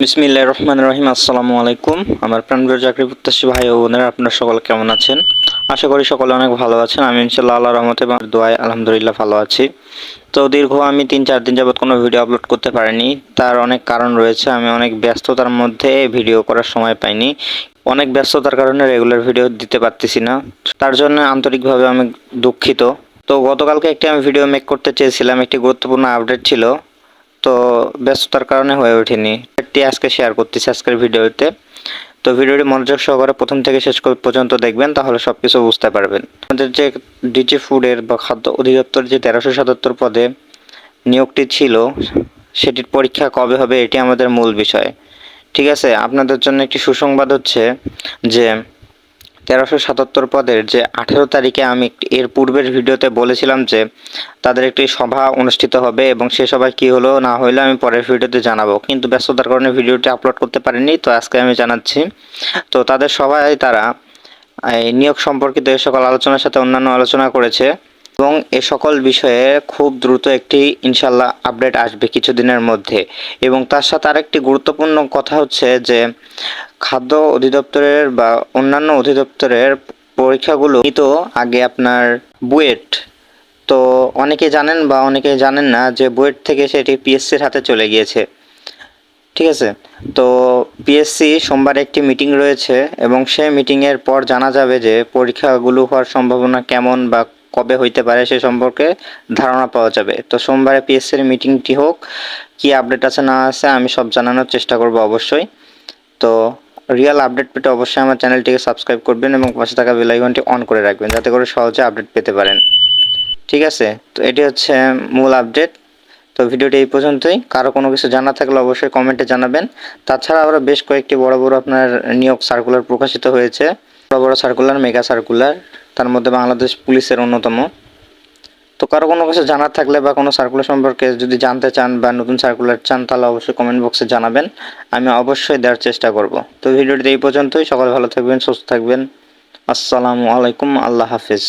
বিসমিল্লাহির রহমানির রহিম। আসসালামু আলাইকুম। আমার প্রাণপ্রিয় চাকরি প্রত্যাশী ভাই ও বোনেরা, আপনারা সকলে কেমন আছেন? আশা করি সকলে অনেক ভালো আছেন। আমি ইনশাআল্লাহ আল্লাহর রহমতে এবং দোয়ায় আলহামদুলিল্লাহ ভালো আছি। তো দীর্ঘ আমি 3-4 দিন যাবত কোনো ভিডিও আপলোড করতে পারিনি। তার অনেক কারণ রয়েছে। আমি অনেক ব্যস্ততার মধ্যে ভিডিও করার সময় পাইনি। অনেক ব্যস্ততার কারণে রেগুলার ভিডিও দিতে পারতেছি না। তার জন্য আন্তরিকভাবে আমি দুঃখিত। তো গতকালকে একটি আমি ভিডিও মেক করতে চেয়েছিলাম, একটি গুরুত্বপূর্ণ আপডেট ছিল। তো ব্যস্ততার কারণে হয়ে ওঠেনি। এটি আজকে শেয়ার করতেছি আজকের ভিডিওতে। তো ভিডিওটি মনোযোগ সহকারে প্রথম থেকে শেষ পর্যন্ত দেখবেন, তাহলে সবকিছু বুঝতে পারবেন। আমাদের যে ডিজি ফুডের বা খাদ্য অধিদপ্তর যে 1377 পদে নিয়োগটি ছিল, সেটির পরীক্ষা কবে হবে এটি আমাদের মূল বিষয়। ঠিক আছে, আপনাদের জন্য একটি সুসংবাদ হচ্ছে যে 1377 পদের যে 18 তারিখে আমি এর পূর্বের ভিডিওতে বলেছিলাম যে তাদের একটি সভা অনুষ্ঠিত হবে, এবং সে সভায় কি হলো না হইলো আমি পরের ভিডিওতে জানাবো, কিন্তু ব্যস্ততার কারণে ভিডিওটি আপলোড করতে পারিনি। তো আজকে আমি জানাচ্ছি। তো তাদের সভায় তারা এই নিয়োগ সম্পর্কিত এ সকল আলোচনার সাথে অন্যান্য আলোচনা করেছে, এবং এ সকল বিষয়ে খুব দ্রুত একটি ইনশাল্লাহ আপডেট আসবে কিছুদিনের মধ্যে। এবং তার সাথে আরেকটি গুরুত্বপূর্ণ কথা হচ্ছে যে খাদ্য অধিদপ্তরের বা অন্যান্য অধিদপ্তরের পরীক্ষাগুলো তো আগে আপনার বুয়েট, তো অনেকে জানেন বা অনেকে জানেন না যে বুয়েট থেকে সেটি পিএসসির হাতে চলে গিয়েছে। ঠিক আছে, তো পিএসসি সোমবার একটি মিটিং রয়েছে, এবং সেই মিটিংয়ের পর জানা যাবে যে পরীক্ষাগুলো হওয়ার সম্ভাবনা কেমন বা কবে হইতে পারে সে সম্পর্কে ধারণা পাওয়া যাবে। তো সোমবারে পিএসসির মিটিংটি হোক, কি আপডেট আছে না আছে আমি সব জানানোর চেষ্টা করব অবশ্যই। তো রিয়েল আপডেট পেতে অবশ্যই আমার চ্যানেলটিকে সাবস্ক্রাইব করবেন এবং পাশে থাকা বেল আইকনটি অন করে রাখবেন, যাতে করে সহজে আপডেট পেতে পারেন। ঠিক আছে, তো এটি হচ্ছে মূল আপডেট। তো ভিডিওটি এই পর্যন্তই। কারো কোনো কিছু জানা থাকলে অবশ্যই কমেন্টে জানাবেন। তাছাড়া আরও বেশ কয়েকটি বড় বড় আপনার নিয়োগ সার্কুলার প্রকাশিত হয়েছে, বড় বড় সার্কুলার, মেগা সার্কুলার, তার মধ্যে বাংলাদেশ পুলিশের অন্যতম। তো কারো কোনো কিছু জানার থাকলে বা কোনো সার্কুলার সম্পর্কে যদি জানতে চান বা নতুন সার্কুলার চান, তাহলে অবশ্যই কমেন্ট বক্সে জানাবেন, আমি অবশ্যই দেওয়ার চেষ্টা করব। তো ভিডিওটি এই পর্যন্তই। সকলে ভালো থাকবেন, সুস্থ থাকবেন। আসসালামু আলাইকুম, আল্লাহ হাফিজ।